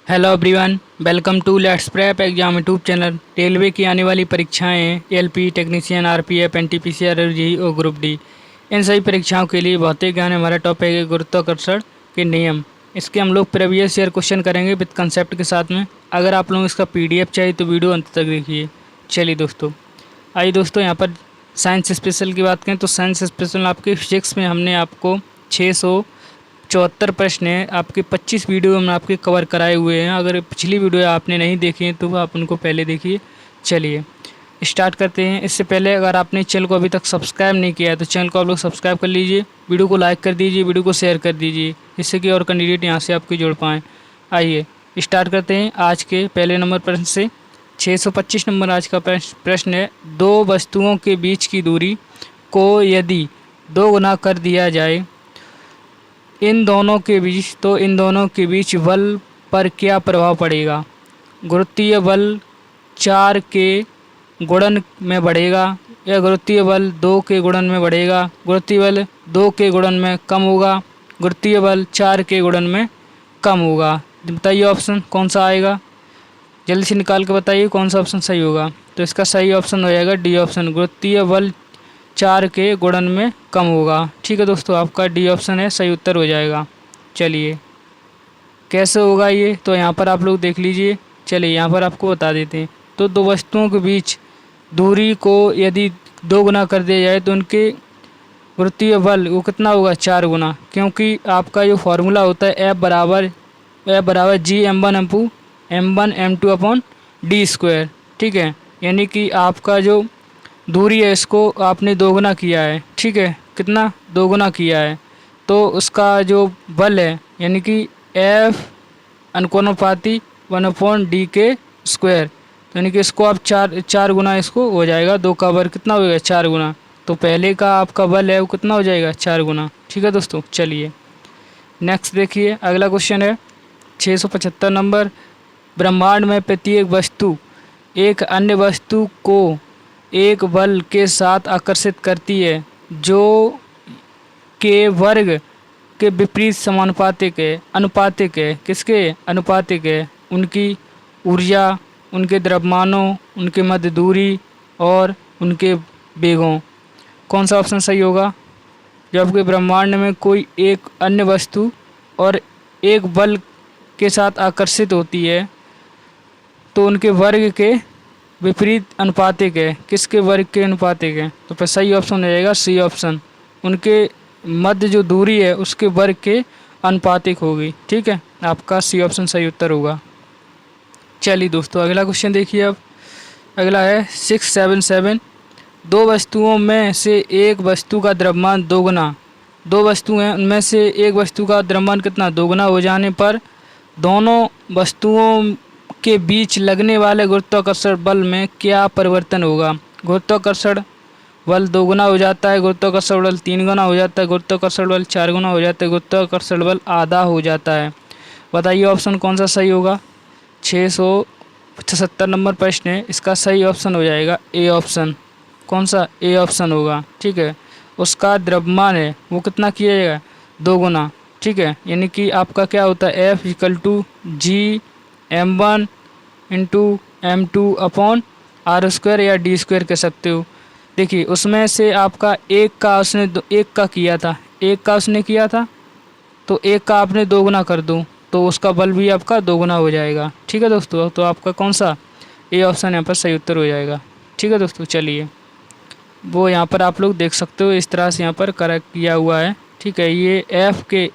Hello everyone, welcome to let's prep exam YouTube channel. Railway की आने वाली परीक्षाएं LP technician, RPF, NTPC, RRB और ग्रुप डी, इन सभी परीक्षाओं के लिए भौतिक ज्ञान हमारा टॉपिक है गुरुत्वाकर्षण के नियम। इसके हम लोग प्रीवियस ईयर क्वेश्चन करेंगे विद कंसेप्ट के साथ में। अगर आप लोगों को इसका पीडीएफ चाहिए तो वीडियो अंत तक देखिए। चलिए दोस्तों, आइए दोस्तों, यहाँ पर साइंस स्पेशल की बात करें तो साइंस स्पेशल आपके फिजिक्स में हमने आपको 674 प्रश्न हैं आपके 25 वीडियो में आपके कवर कराए हुए हैं। अगर पिछली वीडियो आपने नहीं देखी है तो आप उनको पहले देखिए। चलिए स्टार्ट करते हैं। इससे पहले अगर आपने चैनल को अभी तक सब्सक्राइब नहीं किया है तो चैनल को आप लोग सब्सक्राइब कर लीजिए, वीडियो को लाइक कर दीजिए, वीडियो को शेयर कर दीजिए, जिससे कि और कैंडिडेट यहाँ से आपके जुड़ पाएँ। आइए स्टार्ट करते हैं आज के पहले नंबर प्रश्न से। 625 नंबर आज का प्रश्न है, दो वस्तुओं के बीच की दूरी को यदि 2 गुना कर दिया जाए इन दोनों के बीच बल पर क्या प्रभाव पड़ेगा? गुरुत्वीय बल 4 के गुणन में बढ़ेगा या गुरुत्वीय बल 2 के गुणन में बढ़ेगा? गुरुत्वीय बल 2 के गुणन में कम होगा? गुरुत्वीय बल 4 के गुणन में कम होगा? बताइए ऑप्शन कौन सा आएगा, जल्दी से निकाल के बताइए कौन सा ऑप्शन सही होगा। तो इसका सही ऑप्शन हो जाएगा डी ऑप्शन, गुरुत्वीय बल 4 के गुणन में कम होगा। ठीक है दोस्तों, आपका डी ऑप्शन है सही उत्तर हो जाएगा। चलिए कैसे होगा ये तो यहाँ पर आप लोग देख लीजिए। चलिए यहाँ पर आपको बता देते हैं। तो दो वस्तुओं के बीच दूरी को यदि 2 गुना कर दिया जाए तो उनके गुरुत्वीय बल वो कितना होगा? 4 गुना, क्योंकि आपका जो फार्मूला होता है एफ बराबर जी M1 M2 upon D square. ठीक है, यानी कि आपका जो दूरी है इसको आपने 2 गुना किया है। ठीक है, कितना? 2 गुना किया है, तो उसका जो बल है यानी कि एफ अनुपाती 1/d के स्क्वायर, तो यानी कि इसको आप चार गुना इसको हो जाएगा। 2 का वर्ग कितना हो जाएगा? 4 गुना। तो पहले का आपका बल है वो कितना हो जाएगा? 4 गुना। ठीक है दोस्तों, चलिए नेक्स्ट देखिए। अगला क्वेश्चन है 675 नंबर, ब्रह्मांड में प्रत्येक वस्तु एक अन्य वस्तु को एक बल के साथ आकर्षित करती है जो के वर्ग के विपरीत समानुपातिक है, अनुपातिक है। किसके? अनुपातिक है उनकी ऊर्जा, उनके द्रव्यमानों, उनके मध्य दूरी और उनके वेगों। कौन सा ऑप्शन सही होगा? जब आपके ब्रह्मांड में कोई एक अन्य वस्तु और एक बल के साथ आकर्षित होती है तो उनके वर्ग के विपरीत अनुपातिक है। किसके वर्ग के अनुपातिक है? तो फिर सही ऑप्शन हो जाएगा सी ऑप्शन, उनके मध्य जो दूरी है उसके वर्ग के अनुपातिक होगी। ठीक है, आपका सी ऑप्शन सही उत्तर होगा। चलिए दोस्तों अगला क्वेश्चन देखिए। अब अगला है 677, दो वस्तुओं में से एक वस्तु का द्रव्यमान 2 गुना, 2 वस्तु हैं उनमें से एक वस्तु का द्रव्यमान कितना? 2 गुना हो जाने पर दोनों वस्तुओं के बीच लगने वाले गुरुत्वाकर्षण बल में क्या परिवर्तन होगा? गुरुत्वाकर्षण बल 2 गुना हो जाता है, गुरुत्वाकर्षण बल 3 गुना हो जाता है, गुरुत्वाकर्षण बल 4 गुना हो जाता है, गुरुत्वाकर्षण बल आधा हो जाता है। बताइए ऑप्शन कौन सा सही होगा। 677 नंबर प्रश्न है, इसका सही ऑप्शन हो जाएगा ए ऑप्शन। कौन सा? ए ऑप्शन होगा। ठीक है, उसका द्रव्यमान है वो कितना किया जाएगा? 2 गुना। ठीक है, यानी कि आपका क्या होता है? F equal to G M1 into M2 upon R square या डी स्क्वायर कह सकते हो। देखिए उसमें से आपका एक का उसने किया था तो एक का आपने 2 गुना कर दो तो उसका बल भी आपका 2 गुना हो जाएगा। ठीक है दोस्तों, तो आपका कौन सा? ए ऑप्शन यहाँ पर सही उत्तर हो जाएगा। ठीक है दोस्तों, चलिए वो यहाँ पर आप लोग देख सकते हो इस तरह से यहाँ पर करेक्ट किया हुआ है। ठीक है, ये एफ के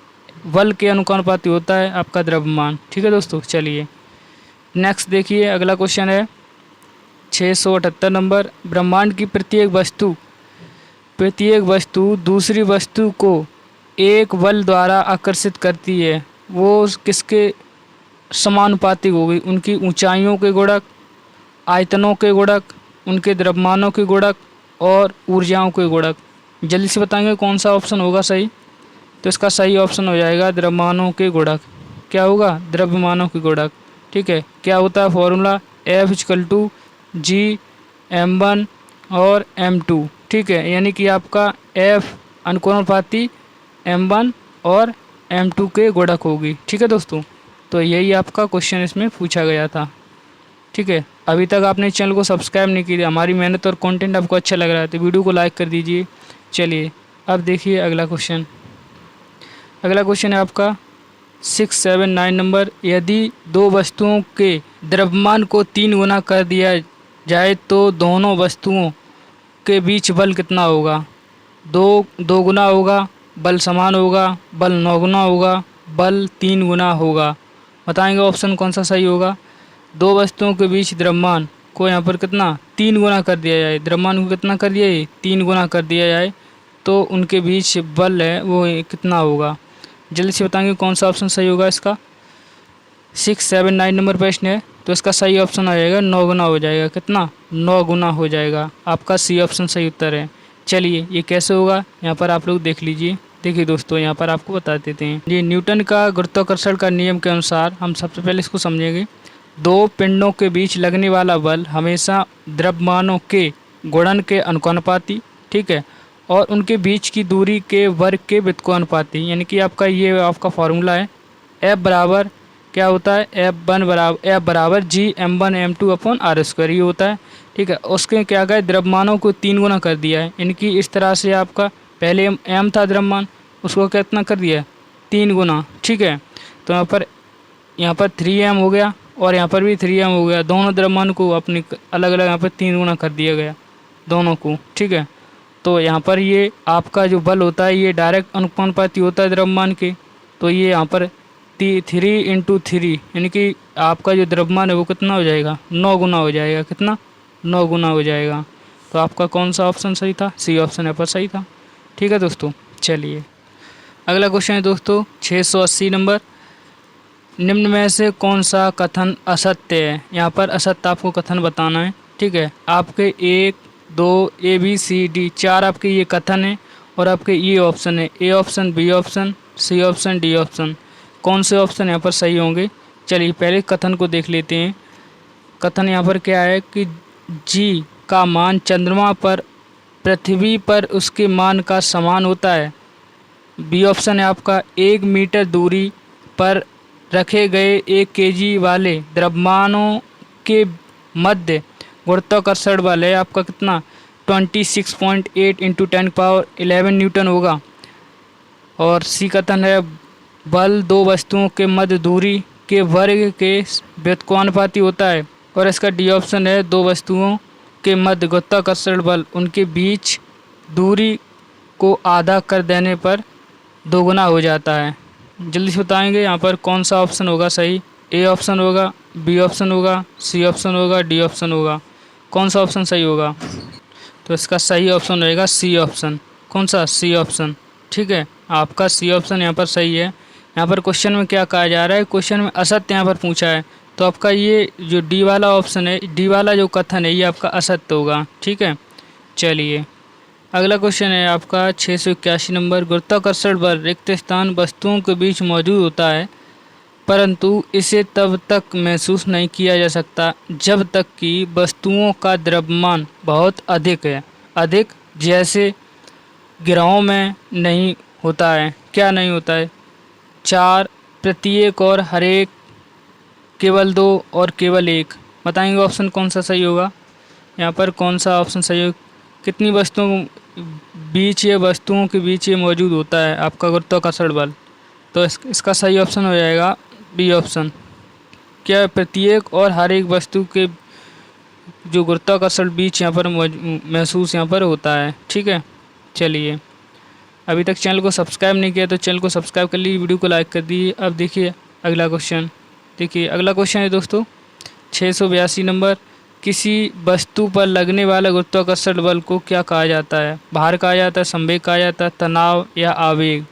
बल के अनुपाती होता है आपका द्रव्यमान। ठीक है दोस्तों, चलिए नेक्स्ट देखिए। अगला क्वेश्चन है 678 नंबर, ब्रह्मांड की प्रत्येक वस्तु दूसरी वस्तु को एक बल द्वारा आकर्षित करती है, वो किसके समानुपातिक होगी? उनकी ऊंचाइयों के गुणक, आयतनों के गुणक, उनके द्रव्यमानों के गुणक और ऊर्जाओं के गुणक। जल्दी से बताएंगे कौन सा ऑप्शन होगा सही। तो इसका सही ऑप्शन हो जाएगा द्रव्यमानों के गुणक। क्या होगा? द्रव्यमानों के गुणक। ठीक है, क्या होता है formula? F equal to G M1 और M2। ठीक है, यानी कि आपका एफ अनुपाती M1 और M2 के गुणक होगी। ठीक है दोस्तों, तो यही आपका क्वेश्चन इसमें पूछा गया था। ठीक है, अभी तक आपने चैनल को सब्सक्राइब नहीं किया, हमारी मेहनत और कंटेंट आपको अच्छा लग रहा है तो वीडियो को लाइक कर दीजिए। चलिए अब देखिए अगला क्वेश्चन। अगला क्वेश्चन है आपका 679 नंबर। यदि दो वस्तुओं के द्रव्यमान को 3 गुना कर दिया जाए तो दोनों वस्तुओं के बीच बल कितना होगा? दो गुना होगा, बल समान होगा, बल 9 गुना होगा, बल 3 गुना होगा। बताएंगे ऑप्शन कौन सा सही होगा। दो वस्तुओं के बीच द्रव्यमान को यहाँ पर कितना 3 गुना कर दिया जाए, द्रव्यमान को कितना कर दिया जाए 3 गुना कर दिया जाए तो उनके बीच बल है वो कितना होगा। जल्दी से बताएंगे कौन सा ऑप्शन सही होगा इसका। 679 नंबर प्रश्न है तो इसका सही ऑप्शन आ जाएगा 9 गुना हो जाएगा। कितना? 9 गुना हो जाएगा। आपका सी ऑप्शन सही उत्तर है। चलिए ये कैसे होगा यहाँ पर आप लोग देख लीजिए। देखिए दोस्तों यहाँ पर आपको बता देते हैं। ये न्यूटन का गुरुत्वाकर्षण का नियम के अनुसार हम सबसे पहले इसको समझेंगे। दो पिंडों के बीच लगने वाला बल हमेशा द्रव्यमानों के गुणन के अनुपाती, ठीक है, और उनके बीच की दूरी के वर्ग के व्युत्क्रमानुपाती। यानी कि आपका ये आपका फॉर्मूला है। F बराबर क्या होता है? F बराबर G m1m2 upon R square ये होता है। ठीक है, उसके क्या गए द्रव्यमानों को 3 गुना कर दिया है। इनकी इस तरह से आपका पहले m था द्रव्यमान, उसको कितना कर दिया है 3 गुना। ठीक है, तो यहाँ पर 3m हो गया और यहाँ पर भी 3m हो गया। दोनों द्रव्यमान को अपनी अलग अलग यहाँ पर 3 गुना कर दिया गया दोनों को। ठीक है, तो यहाँ पर ये आपका जो बल होता है ये डायरेक्ट अनुपाती होता है द्रव्यमान के। तो ये यहाँ पर 3 × 3 यानी कि आपका जो द्रव्यमान है वो कितना हो जाएगा 9 गुना हो जाएगा। कितना? 9 गुना हो जाएगा। तो आपका कौन सा ऑप्शन सही था? सी ऑप्शन यहाँ पर सही था। ठीक है दोस्तों, चलिए अगला क्वेश्चन है दोस्तों 680 नंबर। निम्न में से कौन सा कथन असत्य है? यहाँ पर असत्य आपको कथन बताना है। ठीक है, आपके 1 2 ABCD 4 आपके ये कथन है और आपके ये ऑप्शन है A option, B option, C option, D option. कौन से ऑप्शन यहाँ पर सही होंगे? चलिए पहले कथन को देख लेते हैं। कथन यहाँ पर क्या है कि जी का मान चंद्रमा पर पृथ्वी पर उसके मान का समान होता है। बी ऑप्शन है आपका 1 मीटर दूरी पर रखे गए 1 kg वाले द्रव्यमानों के मध्य गुरुत्वाकर्षण बल है आपका कितना 26.8 × 10⁻11 न्यूटन होगा। और सी कथन है बल दो वस्तुओं के मध्य दूरी के वर्ग के व्युत्क्रमानुपाती होता है। और इसका डी ऑप्शन है दो वस्तुओं के मध्य गुरुत्वाकर्षण बल उनके बीच दूरी को आधा कर देने पर दोगुना हो जाता है। जल्दी से बताएंगे यहाँ पर कौन सा ऑप्शन होगा सही। ए ऑप्शन होगा, बी ऑप्शन होगा, सी ऑप्शन होगा, डी ऑप्शन होगा। कौन सा ऑप्शन सही होगा? तो इसका सही ऑप्शन रहेगा सी ऑप्शन। कौन सा? C option. ठीक है, आपका सी ऑप्शन यहाँ पर सही है। यहाँ पर क्वेश्चन में क्या कहा जा रहा है? क्वेश्चन में असत्य यहाँ पर पूछा है तो आपका ये जो डी वाला ऑप्शन है, डी वाला जो कथन है ये आपका असत्य होगा। ठीक है, चलिए अगला क्वेश्चन है आपका 681 नंबर। गुरुत्वाकर्षण बल रिक्त स्थान वस्तुओं के बीच मौजूद होता है परंतु इसे तब तक महसूस नहीं किया जा सकता जब तक कि वस्तुओं का द्रव्यमान बहुत अधिक है। अधिक जैसे गिरोह में नहीं होता है। क्या नहीं होता है? 4 प्रत्येक और हर एक, केवल 2 और केवल 1। बताएंगे ऑप्शन कौन सा सही होगा। यहाँ पर कौन सा ऑप्शन सही होगा? कितनी वस्तुओं बीच ये वस्तुओं के बीच ये मौजूद होता है आपका गुरुत्वाकर्षण बल। तो इसका सही ऑप्शन हो जाएगा बी ऑप्शन। क्या प्रत्येक और हर एक वस्तु के जो गुरुत्वाकर्षण बीच यहाँ पर महसूस यहाँ पर होता है। ठीक है, चलिए अभी तक चैनल को सब्सक्राइब नहीं किया तो चैनल को सब्सक्राइब कर लीजिए, वीडियो को लाइक कर दीजिए। अब देखिए अगला क्वेश्चन। देखिए अगला क्वेश्चन है दोस्तों 682 नंबर। किसी वस्तु पर लगने वाला गुरुत्वाकर्षण बल को क्या कहा जाता है? भार कहा जाता है, संवेग कहा जाता है, तनाव या आवेग।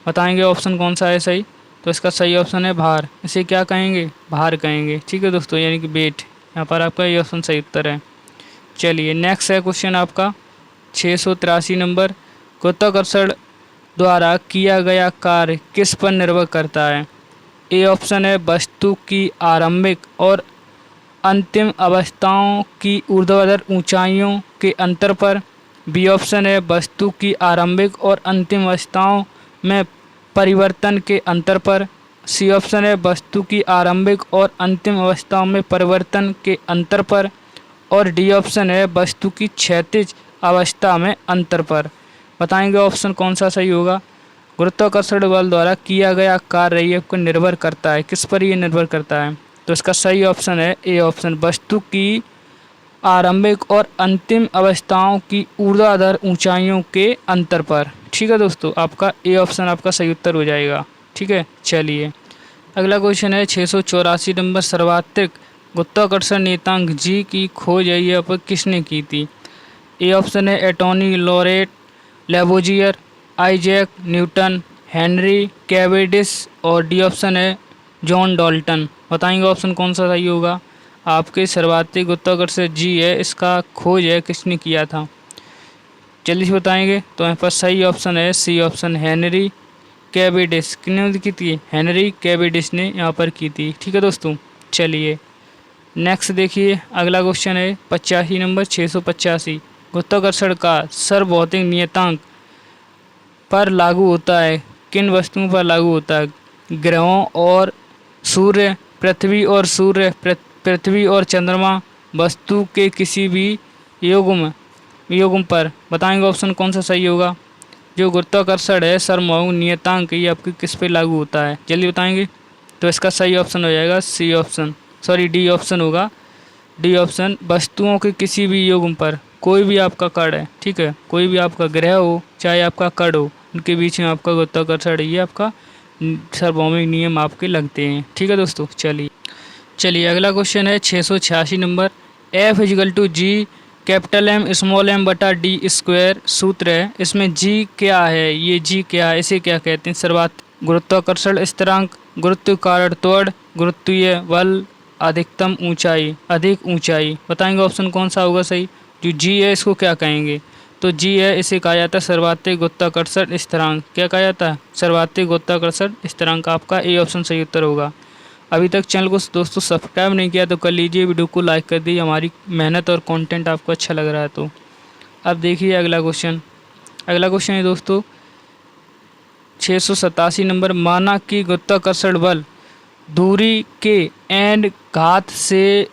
बताएंगे ऑप्शन कौन सा है सही। तो इसका सही ऑप्शन है भार। इसे क्या कहेंगे? भार कहेंगे। ठीक है दोस्तों, यानी कि वेट। यहाँ पर आपका ये ऑप्शन सही उत्तर है। चलिए नेक्स्ट है क्वेश्चन आपका 683 नंबर। गुरुत्वाकर्षण द्वारा किया गया कार्य किस पर निर्भर करता है? ए ऑप्शन है वस्तु की आरंभिक और अंतिम अवस्थाओं की ऊर्ध्वाधर ऊंचाइयों के अंतर पर। बी ऑप्शन है वस्तु की आरंभिक और अंतिम अवस्थाओं में परिवर्तन के अंतर पर। सी ऑप्शन है वस्तु की आरंभिक और अंतिम अवस्थाओं में परिवर्तन के अंतर पर, और डी ऑप्शन है वस्तु की क्षैतिज अवस्था में अंतर पर। बताएंगे ऑप्शन कौन सा सही होगा। गुरुत्वाकर्षण बल द्वारा किया गया कार्य ये को निर्भर करता है, किस पर ये निर्भर करता है। तो इसका सही ऑप्शन है ए ऑप्शन, वस्तु की आरंभिक और अंतिम अवस्थाओं की ऊर्ध्वाधर ऊंचाइयों के अंतर पर। ठीक है दोस्तों, आपका ए ऑप्शन आपका सही उत्तर हो जाएगा। ठीक है, चलिए अगला क्वेश्चन है 684 नंबर। सर्वाधिक गुरुत्वाकर्षण नियतांक जी की खोज है ये पर किसने की थी। ए ऑप्शन है एटॉनी laureate, Lavoisier, Isaac Newton, Henry कैवेडिस, और डी ऑप्शन है जॉन डाल्टन। बताएंगे ऑप्शन कौन सा सही होगा। आपके सर्वाधिक गुरुत्वाकर्षण जी है, इसका खोज है किसने किया था, जल्दी से बताएंगे। तो यहाँ पर सही ऑप्शन है सी ऑप्शन, हेनरी कैवेडिस। किसने की थी, हेनरी कैवेडिस ने यहाँ पर की थी। ठीक है दोस्तों, चलिए नेक्स्ट देखिए अगला क्वेश्चन है 85 नंबर 685। गुरुत्वाकर्षण का सार्वभौमिक नियतांक पर लागू होता है, किन वस्तुओं पर लागू होता है। ग्रहों और सूर्य, पृथ्वी और चंद्रमा, वस्तु के किसी भी युग्म पर। बताएंगे ऑप्शन कौन सा सही होगा। जो गुरुत्वाकर्षण है सार्वभौमिक नियतांक ये आपके किस पे लागू होता है, जल्दी बताएंगे। तो इसका सही ऑप्शन हो जाएगा C option, sorry D option होगा। डी ऑप्शन, वस्तुओं के किसी भी युग्म पर, कोई भी आपका कण है, ठीक है, कोई भी आपका ग्रह हो चाहे आपका कण हो, उनके बीच में आपका गुरुत्वाकर्षण ये आपका सार्वभौमिक नियम आपके लगते हैं। ठीक है दोस्तों, चलिए अगला क्वेश्चन है 686 number. F equal to G capital M small M बटा डी स्क्वायर सूत्र है, इसमें जी क्या है, ये जी क्या है, इसे क्या कहते हैं। सर्वाधिक गुरुत्वाकर्षण स्थिरांक, गुरुत्व कारण त्वरण, गुरुत्वीय बल, अधिकतम ऊंचाई, अधिक ऊंचाई। बताएंगे ऑप्शन कौन सा होगा सही। जो जी है इसको क्या कहेंगे, तो जी है इसे कहा जाता है सर्वाधिक गुरुत्वाकर्षण स्थिरांक। क्या कहा जाता है, सर्वाधिक गुरुत्वाकर्षण स्थिरांक। आपका ए ऑप्शन सही उत्तर होगा। अभी तक चैनल को दोस्तों सब्सक्राइब नहीं किया तो कर लीजिए, वीडियो को लाइक कर दीजिए, हमारी मेहनत और कंटेंट आपको अच्छा लग रहा है तो। अब देखिए अगला क्वेश्चन है दोस्तों 687 नंबर। माना कि गुरुत्वाकर्षण बल दूरी के एंड घात से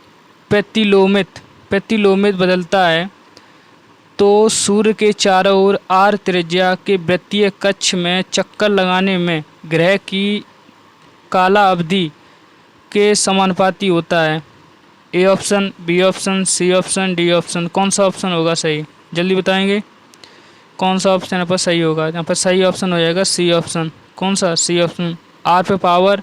प्रतिलोमित बदलता है, तो सूर्य के चारों ओर आर त्रिज्या के वृत्तीय कक्ष में चक्कर लगाने में ग्रह की काला अवधि के समानुपाती होता है। A option, B option, C option, D option. कौन सा ऑप्शन होगा सही, जल्दी बताएंगे कौन सा ऑप्शन यहाँ पर सही होगा। यहाँ पर सही ऑप्शन हो जाएगा सी ऑप्शन। कौन सा, सी ऑप्शन। आर पे power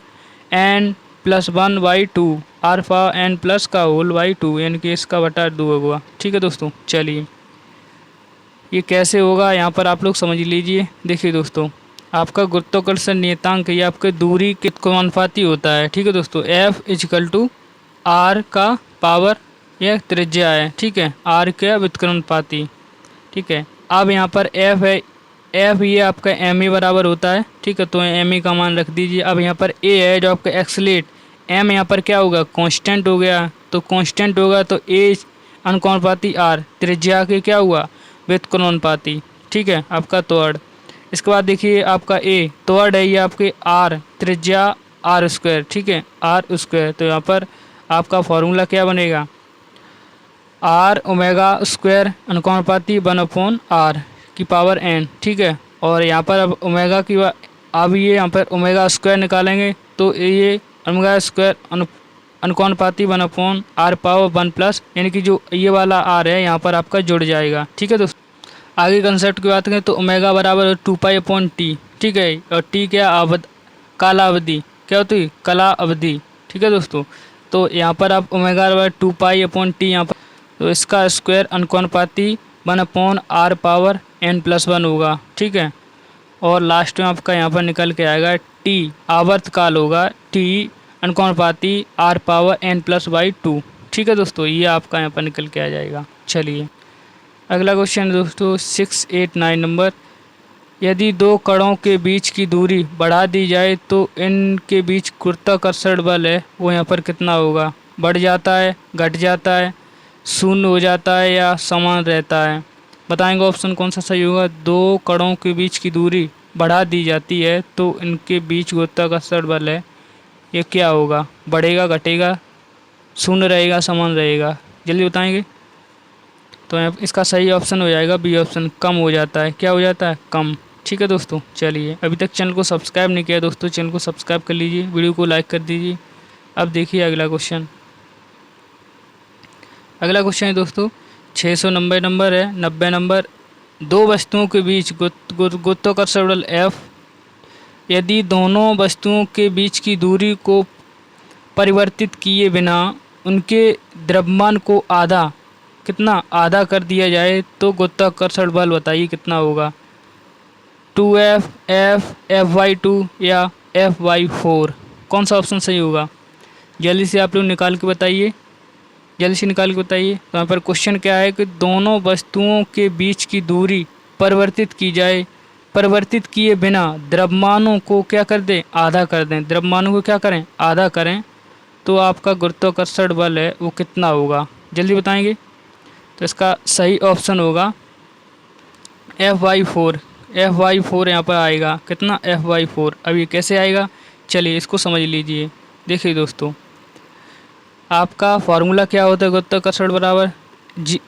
N plus 1/2, R power N plus का होल बाई 2, यानी कि इसका बटा 2 होगा। ठीक है दोस्तों, चलिए ये कैसे होगा यहाँ पर आप लोग समझ लीजिए। देखिए दोस्तों, आपका गुरुत्वाकर्षण नियतांक ये आपके दूरी के समानुपाती होता है। ठीक है दोस्तों, एफ इजिकल टू आर का पावर यह त्रिज्या है, ठीक है, आर के व्युत्क्रमानुपाती। ठीक है, अब यहाँ पर एफ है, एफ ये आपका एम ए बराबर होता है। ठीक है, तो एम ए का मान रख दीजिए। अब यहाँ पर ए है जो आपका एक्सलेट, एम यहाँ पर क्या होगा, कांस्टेंट हो गया, तो कांस्टेंट होगा तो ए अनुपाती आर, त्रिज्या के क्या हुआ, व्युत्क्रमानुपाती। ठीक है, आपका त्वरण। इसके बाद देखिए आपका ए त्वरण है ये आपके आर, त्रिज्या आर स्क्वायर। ठीक है, आर स्क्वायर, तो यहाँ पर आपका फॉर्मूला क्या बनेगा, आर ओमेगा स्क्वायर अनुपाती 1/r की पावर n। ठीक है, और यहाँ पर अब ओमेगा की अब ये यहाँ पर ओमेगा स्क्वायर निकालेंगे तो ये ओमेगा स्क्वायर अनुपाती 1/r पावर 1 प्लस, यानी कि जो ये वाला r है यहाँ पर आपका जुड़ जाएगा। ठीक है दोस्तों, आगे कंसेप्ट की बात करें तो ओमेगा बराबर 2π/t। ठीक है, और टी क्या, काला अवधि, क्या होती है, कला अवधि। ठीक है दोस्तों, तो यहाँ पर आप ओमेगा बराबर 2π/t यहाँ पर, तो इसका स्क्वायर अनुपाती 1/r पावर n+1 होगा। ठीक है, और लास्ट में आपका यहाँ पर निकल के आएगा टी, आवर्तकाल होगा, टी अनुपाती r पावर n+2। ठीक है दोस्तों, ये आपका यहाँ पर निकल के आ जाएगा। चलिए अगला क्वेश्चन दोस्तों 689 नंबर। यदि दो कणों के बीच की दूरी बढ़ा दी जाए तो इनके बीच गुरुत्वाकर्षण बल है वो यहाँ पर कितना होगा, बढ़ जाता है, घट जाता है, शून्य हो जाता है या समान रहता है। बताएंगे ऑप्शन कौन सा सही होगा। दो कणों के बीच की दूरी बढ़ा दी जाती है तो इनके बीच गुरुत्वाकर्षण बल है ये क्या होगा? बढ़ेगा, घटेगा, शून्य रहेगा, समान रहेगा? जल्दी बताएंगे। तो यहाँ इसका सही ऑप्शन हो जाएगा बी ऑप्शन, कम हो जाता है। क्या हो जाता है? कम। ठीक है दोस्तों, चलिए अभी तक चैनल को सब्सक्राइब नहीं किया दोस्तों, चैनल को सब्सक्राइब कर लीजिए, वीडियो को लाइक कर दीजिए। अब देखिए अगला क्वेश्चन। अगला क्वेश्चन है दोस्तों 690 नंबर है, 90 नंबर। दो वस्तुओं के बीच गुरुत्वाकर्षण बल F यदि दोनों वस्तुओं के बीच की दूरी को परिवर्तित किए बिना उनके द्रव्यमान को आधा कर दिया जाए तो गुरुत्वाकर्षण बल बताइए कितना होगा? 2F, F/2 या F/4? कौन सा ऑप्शन सही होगा? जल्दी से आप लोग निकाल के बताइए, जल्दी से निकाल के बताइए। तो यहाँ पर क्वेश्चन क्या है कि दोनों वस्तुओं के बीच की दूरी परिवर्तित की जाए, परिवर्तित किए बिना द्रव्यमानों को क्या कर दें? आधा कर दें। द्रव्यमानों को क्या करें? आधा करें। तो आपका गुरुत्वाकर्षण बल है वो कितना होगा? जल्दी बताएंगे। तो इसका सही ऑप्शन होगा F/4। F/4 यहाँ पर आएगा। कितना? F/4। अब ये कैसे आएगा? चलिए इसको समझ लीजिए। देखिए दोस्तों, आपका फार्मूला क्या होता है? गुरुत्वाकर्षण बराबर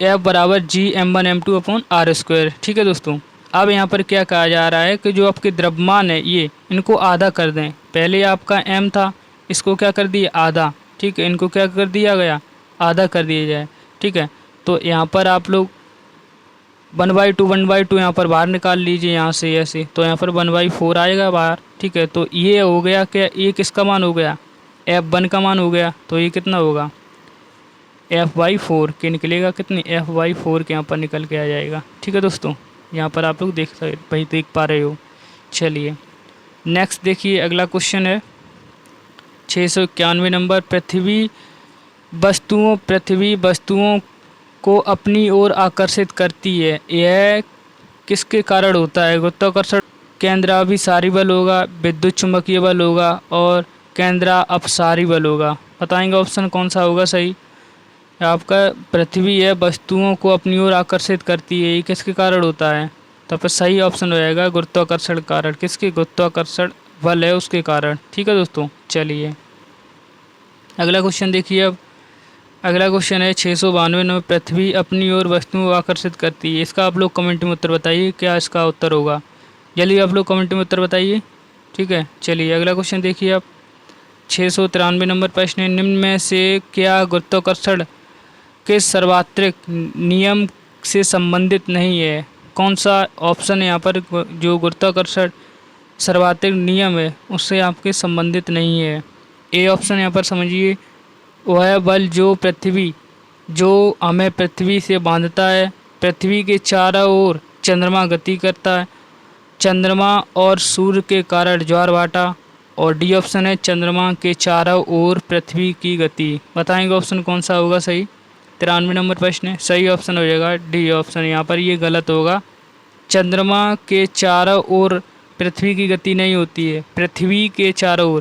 F बराबर Gm1m2/r²। ठीक है दोस्तों। अब यहाँ पर क्या कहा जा रहा है कि जो आपके द्रव्यमान है ये इनको आधा कर दें। पहले आपका m था, इसको क्या कर दिया? आधा। ठीक है, इनको क्या कर दिया गया? आधा कर दिया जाए। ठीक है, तो यहाँ पर आप लोग 1/2 यहाँ पर बाहर निकाल लीजिए यहाँ से ऐसे, तो यहाँ पर 1/4 आएगा बाहर। ठीक है, तो ये हो गया क्या? ये किसका मान हो गया? F1 का मान हो गया। तो ये कितना होगा? F/4 के निकलेगा। कितनी? F/4 के यहाँ पर निकल के आ जाएगा। ठीक है दोस्तों, यहाँ पर आप लोग देख पा रहे हो। चलिए नेक्स्ट देखिए, अगला क्वेश्चन है 691 नंबर। पृथ्वी वस्तुओं को अपनी ओर आकर्षित करती है, यह किसके कारण होता है? गुरुत्वाकर्षण, केंद्राभिसारी बल होगा, विद्युत चुंबकीय बल होगा और केंद्रापसारी बल होगा। बताएंगे ऑप्शन कौन सा होगा सही? आपका पृथ्वी है वस्तुओं को अपनी ओर आकर्षित करती है, ये किसके कारण होता है? तो फिर सही ऑप्शन हो जाएगा गुरुत्वाकर्षण कारण। किसके? गुरुत्वाकर्षण बल है उसके कारण। ठीक है दोस्तों, चलिए अगला क्वेश्चन देखिए। अब अगला क्वेश्चन है 692 नंबर। पृथ्वी अपनी ओर वस्तुओं को आकर्षित करती है, इसका आप लोग कमेंट में उत्तर बताइए, क्या इसका उत्तर होगा? जल्दी आप लोग कमेंट में उत्तर बताइए। ठीक है, चलिए अगला क्वेश्चन देखिए। आप 693 नंबर प्रश्न है। निम्न में से क्या गुरुत्वाकर्षण के सार्वत्रिक नियम से संबंधित नहीं है? कौन सा ऑप्शन है यहाँ पर जो गुरुत्वाकर्षण सार्वत्रिक नियम है उससे आपके संबंधित नहीं है? ए ऑप्शन यहाँ पर समझिए, वह बल जो हमें पृथ्वी से बांधता है, पृथ्वी के चारों ओर चंद्रमा गति करता है, चंद्रमा और सूर्य के कारण ज्वारभाटा। और डी ऑप्शन है, चंद्रमा के चारों ओर पृथ्वी की गति। बताएंगे ऑप्शन कौन सा होगा सही? 93 नंबर प्रश्न है, सही ऑप्शन हो जाएगा डी ऑप्शन। यहाँ पर ये गलत होगा। चंद्रमा के चारों ओर पृथ्वी की गति नहीं होती है, पृथ्वी के चारों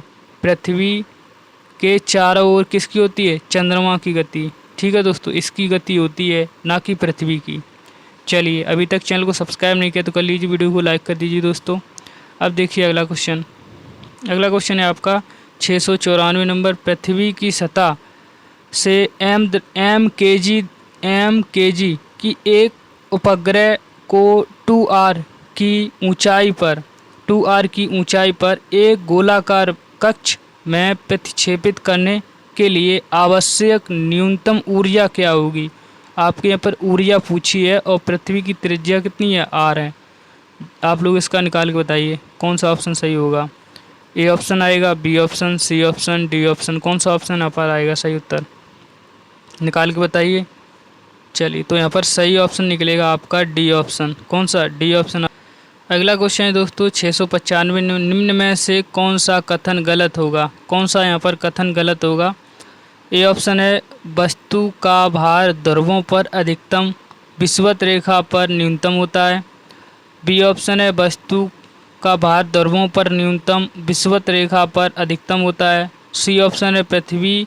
ओर किसकी होती है? चंद्रमा की गति। ठीक है दोस्तों, इसकी गति होती है, ना कि पृथ्वी की। चलिए अभी तक चैनल को सब्सक्राइब नहीं किया तो कर लीजिए, वीडियो को लाइक कर दीजिए दोस्तों। अब देखिए अगला क्वेश्चन। अगला क्वेश्चन है आपका 694 नंबर। पृथ्वी की सतह से एम केजी की एक उपग्रह को 2r की ऊंचाई पर एक गोलाकार कक्ष में प्रतिक्षेपित करने के लिए आवश्यक न्यूनतम ऊर्जा क्या होगी? आपके यहाँ पर ऊर्जा पूछी है और पृथ्वी की त्रिज्या कितनी है? r है। आप लोग इसका निकाल के बताइए कौन सा ऑप्शन सही होगा? ए ऑप्शन आएगा, B option, C option, D option? कौन सा ऑप्शन यहाँ पर आएगा सही उत्तर? निकाल के बताइए। चलिए तो यहाँ पर सही ऑप्शन निकलेगा आपका डी ऑप्शन। कौन सा? D option. अगला क्वेश्चन है दोस्तों 695। निम्न में से कौन सा कथन गलत होगा? कौन सा यहाँ पर कथन गलत होगा? ए ऑप्शन है, वस्तु का भार ध्रुवों पर अधिकतम विषुवत रेखा पर न्यूनतम होता है। बी ऑप्शन है, वस्तु का भार ध्रुवों पर न्यूनतम विषुवत रेखा पर अधिकतम होता है। सी ऑप्शन है, पृथ्वी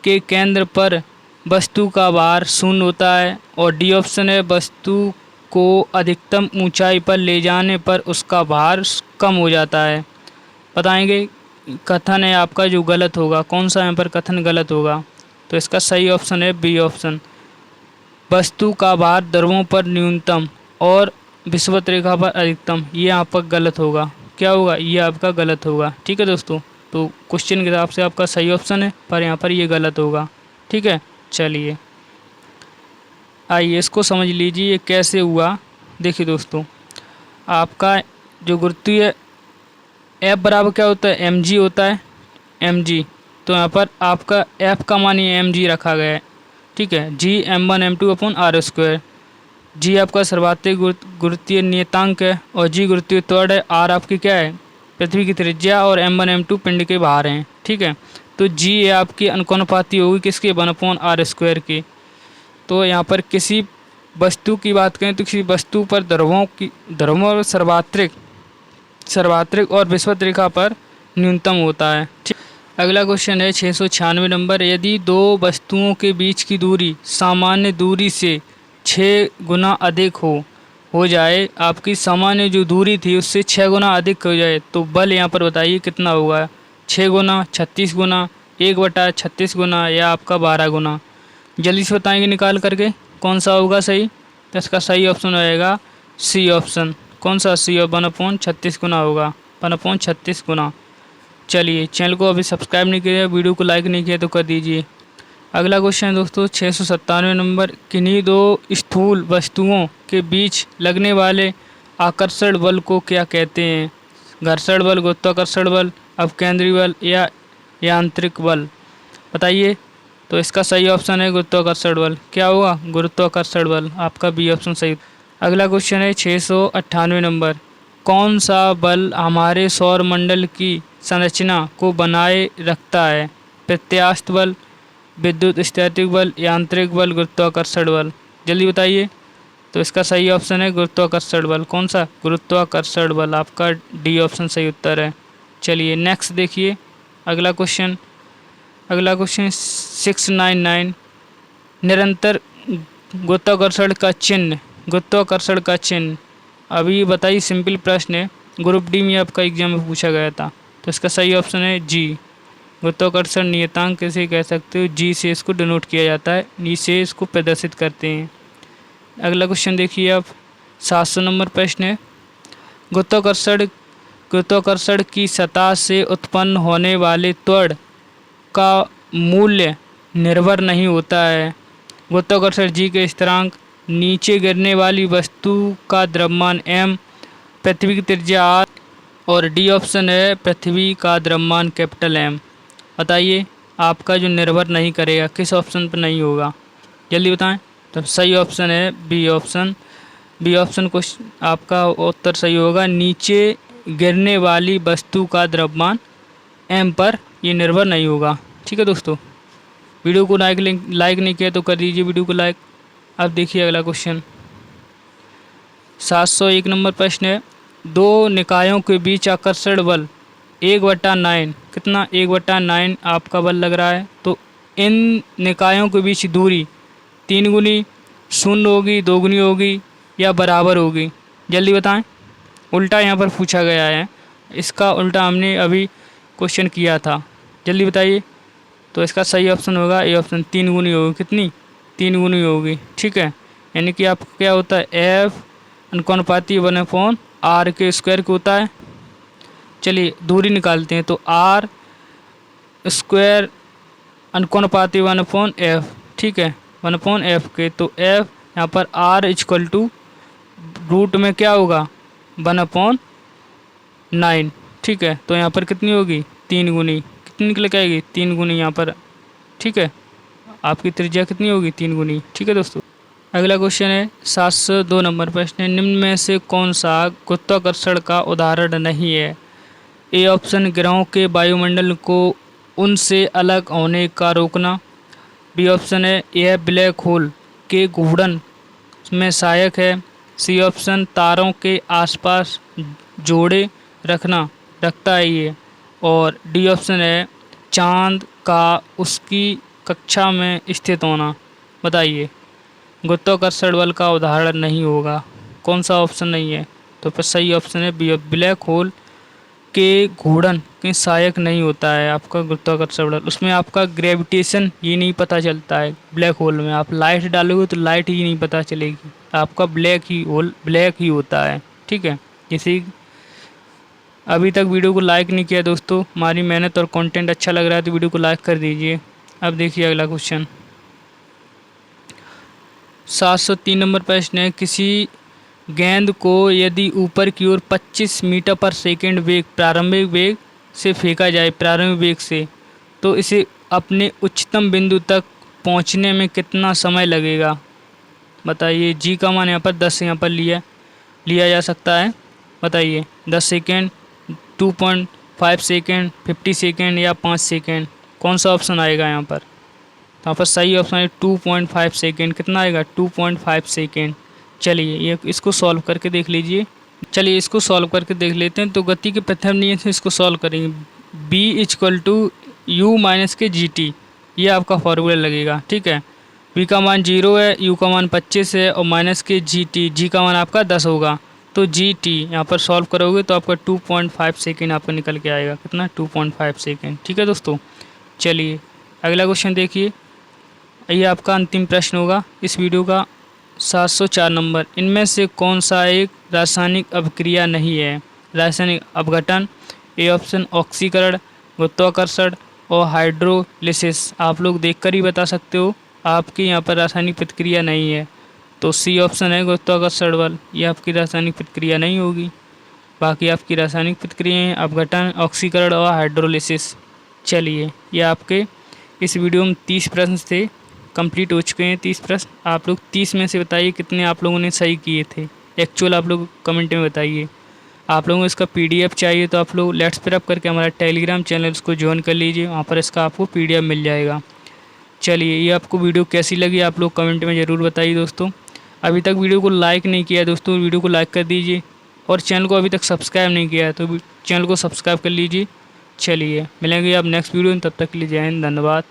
के केंद्र पर वस्तु का भार शून्य होता है। और डी ऑप्शन है, वस्तु को अधिकतम ऊंचाई पर ले जाने पर उसका भार कम हो जाता है। बताएंगे कथन है आपका जो गलत होगा, कौन सा यहाँ पर कथन गलत होगा? तो इसका सही ऑप्शन है बी ऑप्शन, वस्तु का भार द्रव्यों पर न्यूनतम और विषुवत रेखा पर अधिकतम, ये आपका गलत होगा। क्या होगा? ये आपका गलत होगा। ठीक है दोस्तों, तो क्वेश्चन के हिसाब से आपका सही ऑप्शन है, पर यहाँ पर ये गलत होगा। ठीक है, चलिए आइए इसको समझ लीजिए ये कैसे हुआ। देखिए दोस्तों, आपका जो गुरुत्वीय एफ बराबर क्या होता है? एम जी होता है, एम जी। तो यहाँ पर आपका एफ का मान ये एम जी रखा गया है। ठीक है, G m1 m2 upon R square. G आपका सर्वाधिक गुरुत्वीय नियतांक है और जी गुरुत्वीय त्वरण है। आर आपकी क्या है? पृथ्वी की त्रिज्या और m1 m2 पिंड के भार हैं। ठीक है, तो जी ये आपकी अनुपाती होगी किसके? 1/r स्क्वायर की। तो यहाँ पर किसी वस्तु की बात करें तो किसी वस्तु पर द्रव्यों और सर्वात्रिक और विषुवत रेखा पर न्यूनतम होता है। ठीक, अगला क्वेश्चन है 696 नंबर। यदि दो वस्तुओं के बीच की दूरी सामान्य दूरी से 6 गुना अधिक हो जाए, आपकी सामान्य जो दूरी थी उससे 6 गुना अधिक हो जाए, तो बल यहाँ पर बताइए कितना होगा? 6 गुना, 36 गुना, 1/36 गुना या आपका 12 गुना? जल्दी से बताएंगे निकाल करके कौन सा होगा सही। तो इसका सही ऑप्शन रहेगा सी ऑप्शन। कौन सा? सी और 1/36 गुना होगा, 1/36 गुना। चलिए, चैनल को अभी सब्सक्राइब नहीं किया, वीडियो को लाइक नहीं किया तो कर दीजिए। अगला क्वेश्चन है दोस्तों 697 नंबर। किन्हीं दो स्थूल वस्तुओं के बीच लगने वाले आकर्षण बल को क्या कहते हैं? घर्षण बल, गुरुत्वाकर्षण बल, अपकेंद्री बल या यांत्रिक बल? बताइए। तो इसका सही ऑप्शन है गुरुत्वाकर्षण बल। क्या होगा? गुरुत्वाकर्षण बल, आपका बी ऑप्शन सही। अगला क्वेश्चन है 698 नंबर। कौन सा बल हमारे सौर मंडल की संरचना को बनाए रखता है? प्रत्यास्थ बल, विद्युत स्थैतिक बल, यांत्रिक बल, गुरुत्वाकर्षण बल? जल्दी बताइए। तो इसका सही ऑप्शन है गुरुत्वाकर्षण बल। कौन सा? गुरुत्वाकर्षण बल, आपका डी ऑप्शन सही उत्तर है। चलिए नेक्स्ट देखिए अगला क्वेश्चन। अगला क्वेश्चन 699। निरंतर गुरुत्वाकर्षण का चिन्ह, गुरुत्वाकर्षण का चिन्ह अभी बताइए। सिंपल प्रश्न है, ग्रुप डी में आपका एग्जाम में पूछा गया था। तो इसका सही ऑप्शन है जी, गुरुत्वाकर्षण नियतांक कैसे कह सकते हो? जी से इसको डिनोट किया जाता है, नी से इसको प्रदर्शित करते हैं। अगला क्वेश्चन देखिए आप, 700 नंबर प्रश्न है। गुरुत्वाकर्षण की सतह से उत्पन्न होने वाले त्वरण का मूल्य निर्भर नहीं होता है। गुरुत्वाकर्षण जी के स्थिरांक, नीचे गिरने वाली वस्तु का द्रव्यमान m, पृथ्वी की त्रिज्या r और डी ऑप्शन है पृथ्वी का द्रव्यमान कैपिटल M। बताइए आपका जो निर्भर नहीं करेगा किस ऑप्शन पर नहीं होगा? जल्दी बताएं। तो सही ऑप्शन है बी ऑप्शन। बी ऑप्शन को आपका उत्तर सही होगा। नीचे गिरने वाली वस्तु का द्रव्यमान m पर ये निर्भर नहीं होगा। ठीक है दोस्तों, वीडियो को लाइक नहीं किया तो कर दीजिए वीडियो को लाइक। अब देखिए अगला क्वेश्चन 701 नंबर प्रश्न है। दो निकायों के बीच आकर्षण बल 1/9, कितना? 1/9 आपका बल लग रहा है। तो इन निकायों के बीच दूरी 3 गुनी, 0 होगी, 2 गुनी होगी या बराबर होगी? जल्दी बताएं। उल्टा यहाँ पर पूछा गया है, इसका उल्टा हमने अभी क्वेश्चन किया था। जल्दी बताइए। तो इसका सही ऑप्शन होगा ए ऑप्शन, 3 गुनी होगी। कितनी? 3 गुनी होगी। ठीक है, यानी कि आपका क्या होता है? एफ अनुपाती 1/r के स्क्वायर को होता है। चलिए दूरी निकालते हैं। तो r स्क्वायर अनुपाती 1/f। ठीक है, 1/f के। तो f यहाँ पर r इक्वल टू रूट में क्या होगा? 1/9। ठीक है, तो यहाँ पर कितनी होगी? 3 गुनी। कितनी निकल के आएगी? 3 गुनी यहाँ पर। ठीक है, आपकी त्रिज्या कितनी होगी? 3 गुनी। ठीक है दोस्तों, अगला क्वेश्चन है 702 नंबर प्रश्न है। निम्न में से कौन सा गुरुत्वाकर्षण का उदाहरण नहीं है? ए ऑप्शन, ग्रहों के वायुमंडल को उनसे अलग होने का रोकना। बी ऑप्शन है यह ब्लैक होल के घूर्णन में सहायक है। सी ऑप्शन, तारों के आसपास जोड़े रखता है ये। और डी ऑप्शन है चांद का उसकी कक्षा में स्थित होना। बताइए, गुरुत्वाकर्षण बल का उदाहरण नहीं होगा। कौन सा ऑप्शन नहीं है? तो फिर सही ऑप्शन है बी, ब्लैक होल के घूर्णन कहीं सहायक नहीं होता है आपका गुरुत्वाकर्षण बल, उसमें आपका ग्रेविटेशन ही नहीं पता चलता है। ब्लैक होल में आप लाइट डालोगे तो लाइट ही नहीं पता चलेगी, आपका ब्लैक ही होता है। ठीक है, किसी अभी तक वीडियो को लाइक नहीं किया दोस्तों, हमारी मेहनत और कंटेंट अच्छा लग रहा है तो वीडियो को लाइक कर दीजिए। अब देखिए अगला क्वेश्चन 703 नंबर प्रश्न है, किसी गेंद को यदि ऊपर की ओर 25 मीटर पर सेकंड वेग प्रारंभिक वेग से फेंका जाए तो इसे अपने उच्चतम बिंदु तक पहुंचने में कितना समय लगेगा? बताइए। जी का मान यहाँ पर 10 यहाँ पर लिया जा सकता है। बताइए 10 सेकेंड, 2.5 सेकेंड, 50 सेकेंड या 5 सेकेंड, कौन सा ऑप्शन आएगा यहाँ पर? तो यहाँ पर सही ऑप्शन है 2.5 सेकेंड। कितना आएगा? 2.5 सेकेंड। चलिए ये इसको सॉल्व करके देख लीजिए। चलिए इसको सॉल्व करके देख लेते हैं। तो गति के प्रथम नियम से इसको सॉल्व करेंगे। B=U-के ये आपका फॉर्मूला लगेगा। ठीक है, V का मान 0 है, U का मान 25 है और माइनस के G का मान आपका 10 होगा। तो GT यहाँ पर सॉल्व करोगे तो आपका 2.5 सेकेंड आपका निकल के आएगा। कितना? 2.5 सेकेंड। ठीक है दोस्तों, चलिए अगला क्वेश्चन देखिए। ये आपका अंतिम प्रश्न होगा इस वीडियो का, 704 नंबर। इनमें से कौन सा एक रासायनिक अभिक्रिया नहीं है? रासायनिक अपघटन, ए ऑप्शन ऑक्सीकरण, गुरुत्वाकर्षण और हाइड्रोलिसिस। आप लोग देखकर ही बता सकते हो, आपकी यहाँ पर रासायनिक प्रतिक्रिया नहीं है। तो सी ऑप्शन है गुरुत्वाकर्षण बल, ये आपकी रासायनिक प्रतिक्रिया नहीं होगी। बाकी आपकी रासायनिक प्रतिक्रियाएँ अपघटन, ऑक्सीकरण और हाइड्रोलिसिस। चलिए ये आपके इस वीडियो में 30 प्रश्न थे, कंप्लीट हो चुके हैं 30 प्रश्न। आप लोग 30 में से बताइए कितने आप लोगों ने सही किए थे। एक्चुअल आप लोग कमेंट में बताइए। आप लोगों को इसका पीडीएफ चाहिए तो आप लोग लेट्स प्रेप करके हमारा टेलीग्राम चैनल उसको ज्वाइन कर लीजिए, वहाँ पर इसका आपको पीडीएफ मिल जाएगा। चलिए ये आपको वीडियो कैसी लगी आप लोग कमेंट में ज़रूर बताइए दोस्तों। अभी तक वीडियो को लाइक नहीं किया दोस्तों, वीडियो को लाइक कर दीजिए और चैनल को अभी तक सब्सक्राइब नहीं किया है तो चैनल को सब्सक्राइब कर लीजिए। चलिए मिलेंगे आप नेक्स्ट वीडियो में, तब तक के लिए जय हिंद, धन्यवाद।